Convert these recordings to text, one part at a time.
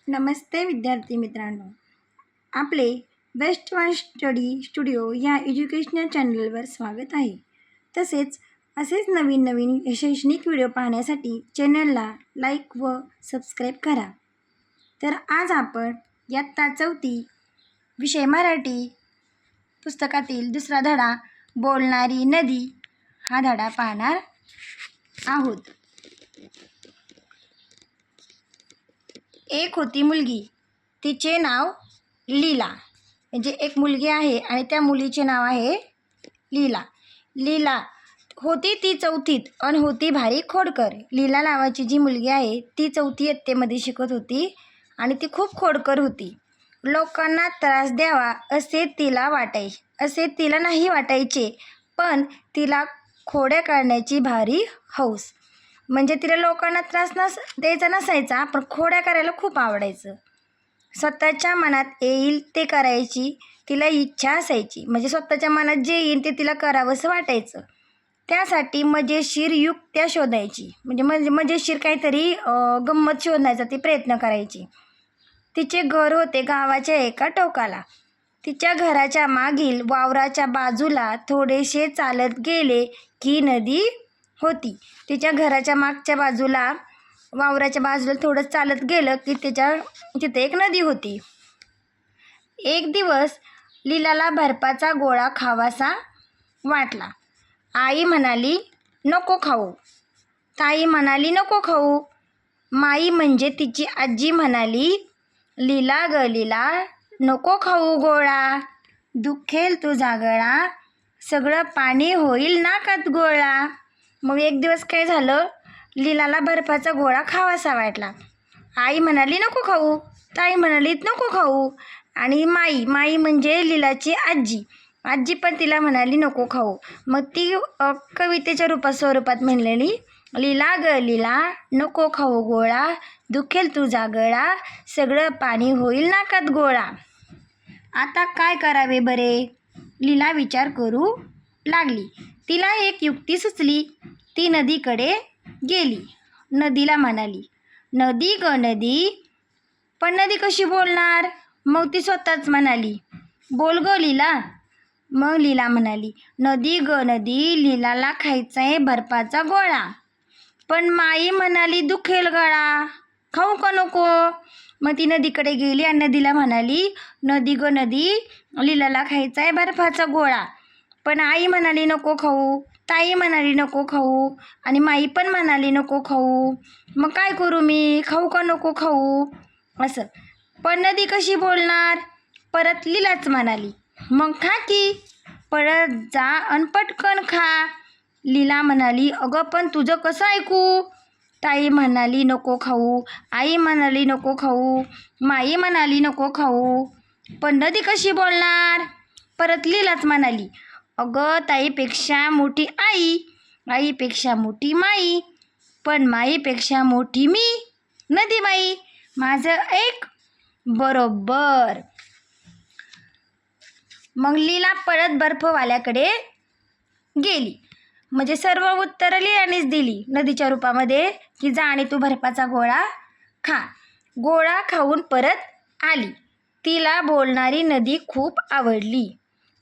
नमस्ते विद्यार्थी मित्रांनो, आपले बेस्ट वन स्टडी स्टुडिओ या एज्युकेशनल चॅनलवर स्वागत आहे. तसेच असेच नवीन नवीन शैक्षणिक व्हिडिओ पाहण्यासाठी चॅनलला लाईक व सबस्क्राईब करा. तर आज आपण इयत्ता 4 विषय मराठी पुस्तकातील दुसरा धडा बोलणारी नदी हा धडा पाहणार आहोत. एक होती मुलगी, तिचे नाव लीला. म्हणजे एक मुलगी आहे आणि त्या मुलीचे नाव आहे लीला. लीला होती ती 4थीत आणि होती भारी खोडकर. लीला नावाची जी मुलगी आहे ती 4थी इयत्तेमध्ये शिकत होती आणि ती खूप खोडकर होती. लोकांना त्रास द्यावा असे तिला नाही वाटायचे, पण तिला खोड्या काढण्याची भारी हौस. म्हणजे तिला लोकांना त्रास द्यायचा नसायचा, पण खोड्या करायला खूप आवडायचं. स्वतःच्या मनात येईल ते करायची तिला इच्छा असायची. म्हणजे स्वतःच्या मनात जे येईल ते तिला करावंसं वाटायचं. त्यासाठी मजेशीर युक्त्या शोधायची. म्हणजे मजेशीर काहीतरी गंमत शोधण्याचा ती प्रयत्न करायची. तिचे घर होते गावाच्या एका टोकाला. तिच्या घराच्या मागील वावराच्या बाजूला थोडेसे चालत गेले की नदी होती. तिच्या घराच्या मागच्या बाजूला वावराच्या बाजूला थोडं चालत गेलं की तिथे एक नदी होती. एक दिवस लीलाला बर्फाचा गोळा खावासा वाटला. आई म्हणाली नको खाऊ. ताई म्हणाली नको खाऊ. माई म्हणजे तिची आजी म्हणाली लीला ग लीला नको खाऊ गोळा, दुखेल तुझा गळा, सगळं पाणी होईल नाकात गोळा. मग एक दिवस काय झालं, लीलाला बर्फाचा गोळा खावासा वाटला. आई म्हणाली नको खाऊ. ताई म्हणाली नको खाऊ. आणि माई म्हणजे लीलाची आजी पण तिला म्हणाली नको खाऊ. मग ती कवितेच्या स्वरूपात म्हणलेली लीला ग लीला नको खाऊ गोळा, दुखेल तुझा गळा, सगळं पाणी होईल नाकात गोळा. आता काय करावे बरे, लीला विचार करू लागली. तिला एक युक्ती सुचली. ती नदीकडे गेली. नदीला म्हणाली नदी ग नदी. पण नदी कशी बोलणार? मग ती स्वतःच म्हणाली बोल ग लीला. मग लीला म्हणाली नदी ग नदी लीलाला खायचाय बर्फाचा गोळा. पण माई म्हणाली दुखेल गळा, खाऊ का नको? मग ती नदीकडे गेली आणि नदीला म्हणाली नदी ग नदी लीलाला खायचाय बर्फाचा गोळा. पण आई म्हणाली नको खाऊ. ताई म्हणाली नको खाऊ आणि माई पण म्हणाली नको खाऊ. मग काय करू मी, खाऊ का नको खाऊ असं. पण नदी कशी बोलणार? परत लीलाच म्हणाली मग खा की, पळत जा आणि पटकन खा. लीला म्हणाली अगं पण तुझं कसं ऐकू? ताई म्हणाली नको खाऊ. आई म्हणाली नको खाऊ. माई म्हणाली नको खाऊ. पण नदी कशी बोलणार? परत लीलाच म्हणाली अगं ताईपेक्षा मोठी आई, आईपेक्षा मोठी माई, पण माईपेक्षा मोठी मी, नदी बाई, माझं ऐक बरोबर. मग लीला पळत बर्फवाल्याकडे गेली. म्हणजे सर्व उत्तरं लीलानेच दिली नदीच्या रूपामध्ये की जा आणि तू बर्फाचा गोळा खा. गोळा खाऊन परत आली. तिला बोलणारी नदी खूप आवडली.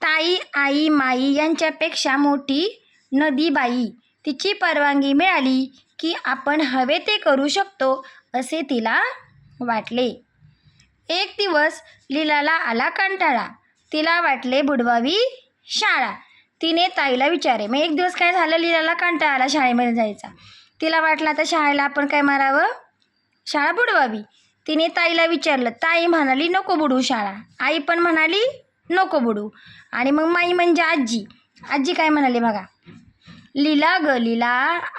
ताई आई माई यांच्यापेक्षा मोठी नदी बाई. तिची परवानगी मिळाली की आपण हवे ते करू शकतो असे तिला वाटले. एक दिवस लीलाला आला कंटाळा. तिला वाटले बुडवावी शाळा. तिने ताईला विचारले. मग एक दिवस काय झालं, लीलाला कंटाळा आला शाळेमध्ये जायचा. तिला वाटलं आता शाळेला आपण काय मारावं, शाळा बुडवावी. तिने ताईला विचारलं. ताई म्हणाली नको बुडू शाळा. आई पण म्हणाली नको बुडू. आणि मग माई म्हणजे आजी काय म्हणाली बघा, लीला ग लीला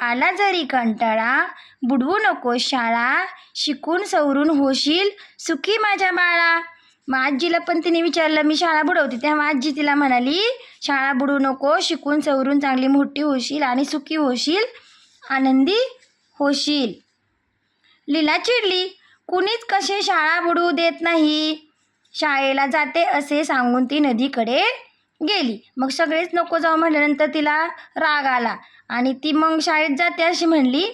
आला जरी कंटाळा, बुडवू नको शाळा, शिकून सवरून होशील सुखी माझ्या बाळा. मग आजीला पण तिने विचारलं मी शाळा बुडवते, तेव्हा आजी तिला म्हणाली शाळा बुडवू नको, शिकून सवरून चांगली मोठी होशील आणि सुखी होशील, आनंदी होशील. लीला चिडली. कुणीच कसे शाळा बुडवू देत नाही. शाळेला जाते असे सांगून ती नदीकडे गेली. मग सगळेच नको जाऊ म्हटल्यानंतर तिला राग आला आणि ती मग शाळेत जाते अशी म्हणली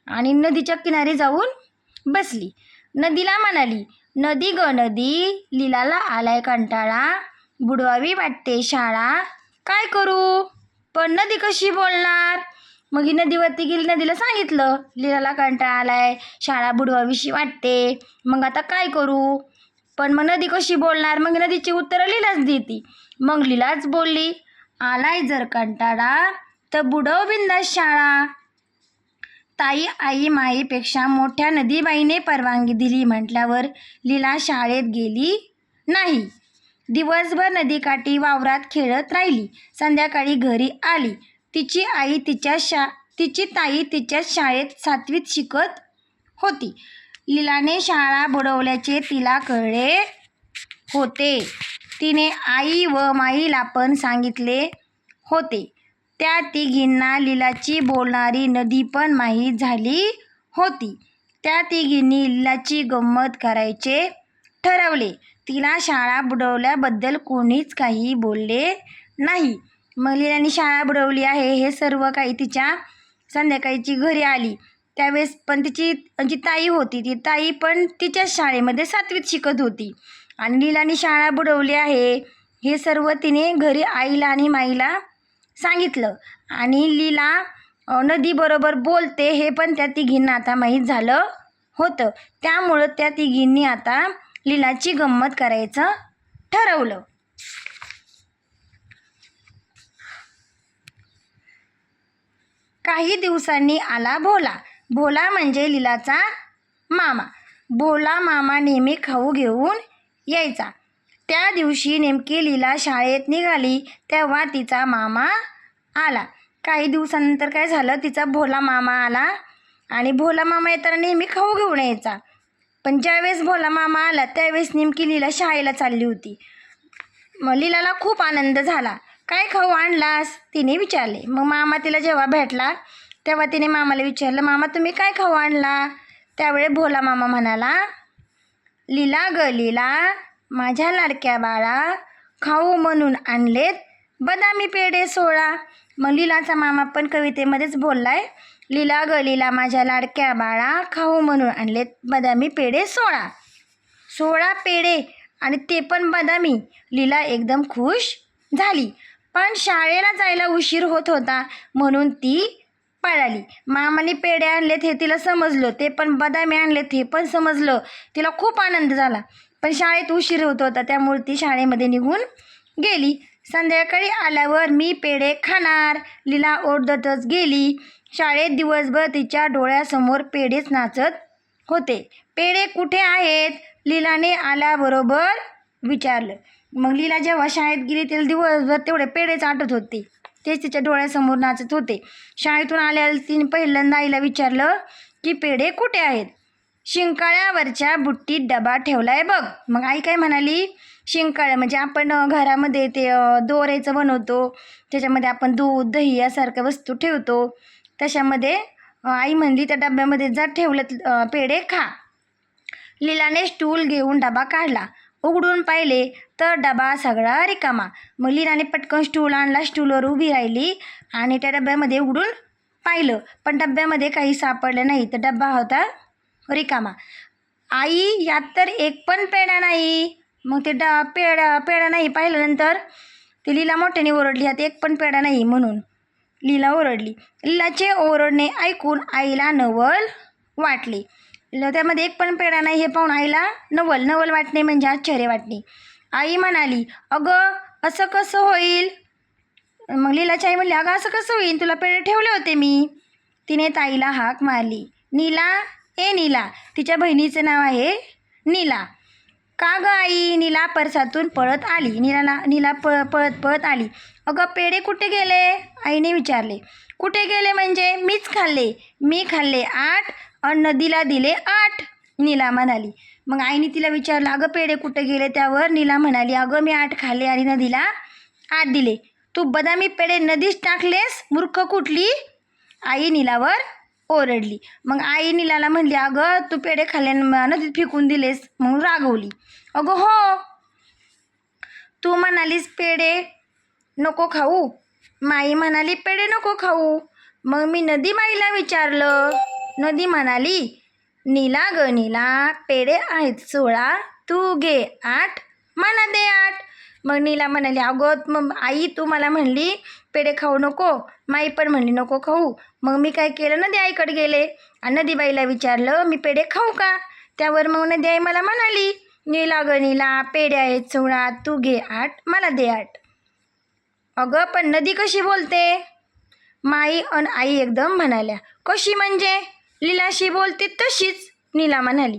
आणि नदीच्या किनारी जाऊन बसली. नदीला म्हणाली, नदी ग नदी, लीलाला आलाय कंटाळा, बुडवावी वाटते शाळा, काय करू? पण नदी कशी बोलणार? मग ही नदीवरती गेली, नदीला सांगितलं लीलाला कंटाळा आलाय, शाळा बुडवावीशी वाटते, मग आता काय करू? पण मग नदी कशी बोलणार? मग नदीची उत्तरं लीलाच देती. मग लीलाच बोलली, आलाय जर कंटाळा तर बुडव बिंदास शाळा. ताई आई माईपेक्षा मोठ्या नदीबाईने परवानगी दिली म्हटल्यावर लीला शाळेत गेली नाही. दिवसभर नदीकाठी वावरात खेळत राहिली. संध्याकाळी घरी आली. तिची ताई तिच्याच शाळेत 7वीत शिकत होती. लीलाने शाळा बुडवल्याचे तिला कळले होते. तिने आई व माईला पण सांगितले होते. त्या तिघींना लीलाची बोलणारी नदी पण माहीत झाली होती. त्या तिघींनी लीलाची गंमत करायचे ठरवले. तिला शाळा बुडवल्याबद्दल कोणीच काही बोलले नाही. मग लीलाने शाळा बुडवली आहे हे सर्व काही तिच्या संध्याकाळची घरी आली त्यावेळेस पण तिची जी ताई होती ती ताई पण तिच्याच शाळेमध्ये 7वीत शिकत होती. आणि लीलाने शाळा बुडवली आहे हे सर्व तिने घरी आईला आणि माईला सांगितलं. आणि लीला नदी बरोबर बोलते हे पण त्या तिघींना आता माहीत झालं होतं. त्यामुळं त्या तिघींनी आता लीलाची गंमत करायचं ठरवलं. काही दिवसांनी आला भोला. भोला म्हणजे लीलाचा मामा. भोला मामा नेहमी खाऊ घेऊन यायचा. त्या दिवशी नेमकी लीला शाळेत निघाली तेव्हा तिचा मामा आला. काही दिवसानंतर काय झालं, तिचा भोला मामा आला आणि भोला मामा येताना नेहमी खाऊ घेऊन यायचा. पण ज्यावेळेस भोला मामा आला त्यावेळेस नेमकी लीला शाळेला चालली होती. मग लीलाला खूप आनंद झाला. काय खाऊ आणलास? तिने विचारले. मग मामा तिला जेव्हा भेटला तेव्हा तिने मामाला विचारलं, मामा तुम्ही काय खाऊ आणला? त्यावेळी भोला मामा म्हणाला, लीला ग लीला, माझ्या लाडक्या बाळा, खाऊ म्हणून आणलेत बदामी पेढे 16. मग लीलाचा मामा पण कवितेमध्येच बोललाय, लीला ग लीला, माझ्या लाडक्या बाळा, खाऊ म्हणून आणलेत बदामी पेढे 16. 16 पेढे आणि ते पण बदामी. लीला एकदम खुश झाली. पण शाळेला जायला उशीर होत होता म्हणून ती पळाली. मामाने पेढे आणलेत हे तिला समजलं, ते पण बदामी आणलेत हे पण समजलं. तिला खूप आनंद झाला. पण शाळेत उशीर होत होता त्यामुळे ती शाळेमध्ये निघून गेली. संध्याकाळी आल्यावर मी पेढे खाणार, लीला ओरडतच गेली. शाळेत दिवसभर तिच्या डोळ्यासमोर पेढेच नाचत होते. पेढे कुठे आहेत? लीलाने आल्याबरोबर विचारलं. मग लीला जेव्हा शाळेत गेली तिला दिवसभर तेवढे पेढेच आठवत होते, तेच तिच्या डोळ्यासमोर नाचत होते. शाळेतून आल्यावर तिने पहिल्यांदा आईला विचारलं की पेढे कुठे आहेत? शिंकाळ्यावरच्या बुट्टीत डबा ठेवलाय बघ. मग आई काय म्हणाली, शिंकाळ्या म्हणजे आपण घरामध्ये ते दोऱ्याचं बनवतो, त्याच्यामध्ये आपण दूध दही यासारख्या वस्तू ठेवतो, तशामध्ये आई म्हणली त्या डब्यामध्ये जा ठेवलं पेढे खा. लीलाने स्टूल घेऊन डबा काढला. उघडून पाहिले तर डबा सगळा रिकामा. मग लीलाने पटकन स्टूल आणला, स्टूलवर उभी राहिली आणि त्या डब्यामध्ये उघडून पाहिलं. पण डब्यामध्ये काही सापडलं नाही, तर डब्बा होता रिकामा. आई, यात तर एक पण पेढा नाही. मग ते पेढा नाही पाहिल्यानंतर ती लीला मोठ्याने ओरडली, यात एक पण पेढा नाही म्हणून लीला ओरडली. लीलाचे ओरडणे ऐकून आईला नवल वाटले. त्यामध्ये एक पण पेढा नाही हे पाहून आईला नवल वाटणे म्हणजे आश्चर्य वाटणे. आई म्हणाली, अगं असं कसं होईल? मग लीलाची आई म्हणली, अगं असं कसं होईल, तुला पेढे ठेवले होते मी. तिने ताईला हाक मारली, नीला, ए नीला. तिच्या बहिणीचं नाव आहे नीला. का गं आई? नीला परसातून पळत आली. नीला पळत आली. अगं पेढे कुठे गेले? आईने विचारले. कुठे गेले म्हणजे? मीच खाल्ले. मी खाल्ले 8 आणि नदीला दिले 8, नीला म्हणाली. मग आईने तिला विचारलं, अगं पेढे कुठे गेले? त्यावर नीला म्हणाली, अगं मी 8 खाल्ले आणि नदीला 8 दिले. तू बदामी पेढे नदीच टाकलेस, मूर्ख कुठली? आई नीलावर ओरडली. मग आई नीलाला म्हणली, अगं तू पेढे खाल्ले नदीत फेकून दिलेस, म्हणून रागवली. अगं हो, तू म्हणालीस पेढे नको खाऊ. माई म्हणाली पेढे नको खाऊ. मग मी नदी माईला विचारलं. नदी म्हणाली, नीला ग नीला पेढे आहेत 16 तू घे 8 मला दे 8. मग नीला म्हणाली अगं मग आई तू मला म्हणली पेढे खाऊ नको, माई पण म्हणली नको खाऊ. मग मी काय केलं नदी आईकडे गेले आणि नदीबाईला विचारलं मी पेढे खाऊ का. त्यावर मग नदी आई मला म्हणाली नीला ग नीला पेढे आहेत 16 तू घे 8 मला दे 8. अगं पण नदी कशी बोलते. माई अन आई एकदम म्हणाल्या कशी म्हणजे लीलाशी बोलते तशीच. नीला म्हणाली.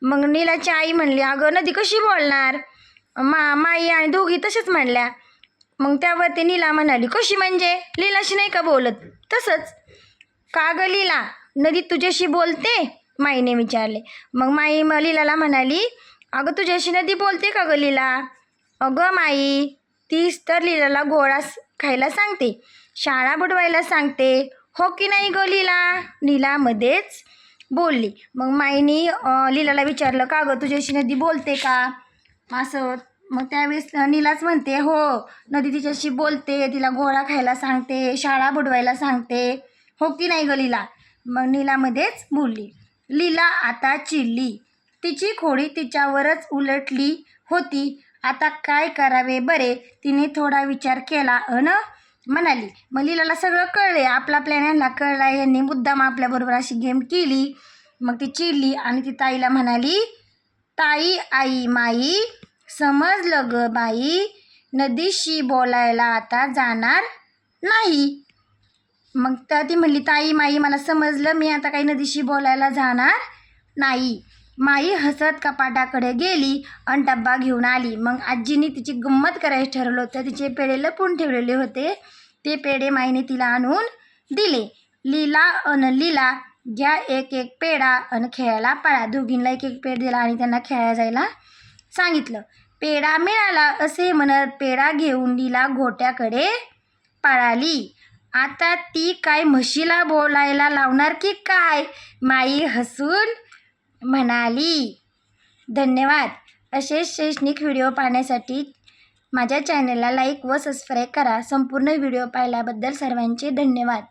मग नीलाची आई म्हणली अगं नदी कशी बोलणार. माई आणि दोघी तसेच म्हणल्या. मग त्यावरती नीला म्हणाली कशी म्हणजे लीलाशी नाही का बोलत तसंच. का ग लीला नदी तुझ्याशी बोलते माईने विचारले. मग माई लीलाला म्हणाली अगं तुझ्याशी नदी बोलते का ग लीला. अगं माई तीच तर लीलाला गोळा खायला सांगते, शाळा बुडवायला सांगते, हो की नाही ग लीला मध्येच बोलली. मग माईनी लीलाला विचारलं का गं तुझ्याशी नदी बोलते का असं. मग त्यावेळेस नीलाच म्हणते हो नदी तिच्याशी बोलते, तिला गोळा खायला सांगते, शाळा बुडवायला सांगते, हो की नाही ग लीला. मग नीलामध्येच बोलली. लीला आता चिडली. तिची खोडी तिच्यावरच उलटली होती. आता काय करावे बरे. तिने थोडा विचार केला म्हणाली. मग लीलाला सगळं कळले, आपला प्लॅन यांना कळला, यांनी मुद्दाम आपल्याबरोबर अशी गेम केली. मग ती चिडली आणि ती ताईला म्हणाली ताई आई माई समजलं ग बाई नदीशी बोलायला आता जाणार नाही. मग ती म्हणली ताई माई मला समजलं, मी आता काही नदीशी बोलायला जाणार नाही. माई हसत कपाटाकडे गेली आणि डब्बा घेऊन आली. मग आजीने तिची गंमत करायचं ठरवलं होतं. तिचे पेढे लपून ठेवलेले होते, ते पेढे माईने तिला आणून दिले. लीला घ्या एक एक पेढा आणि खेळायला पळा. दोघींना एक एक पेढा दिला आणि त्यांना खेळायला जायला सांगितलं. पेढा मिळाला असे म्हणत पेढा घेऊन लीला गोट्याकडे पळाली. आता ती काय म्हशीला बोलायला लावणार की काय, माई हसून म्हणाली. धन्यवाद. असेच शैक्षणिक व्हिडिओ पाहण्यासाठी माझ्या चॅनलला लाईक व सबस्क्राईब करा. संपूर्ण व्हिडिओ पाहिल्याबद्दल सर्वांचे धन्यवाद.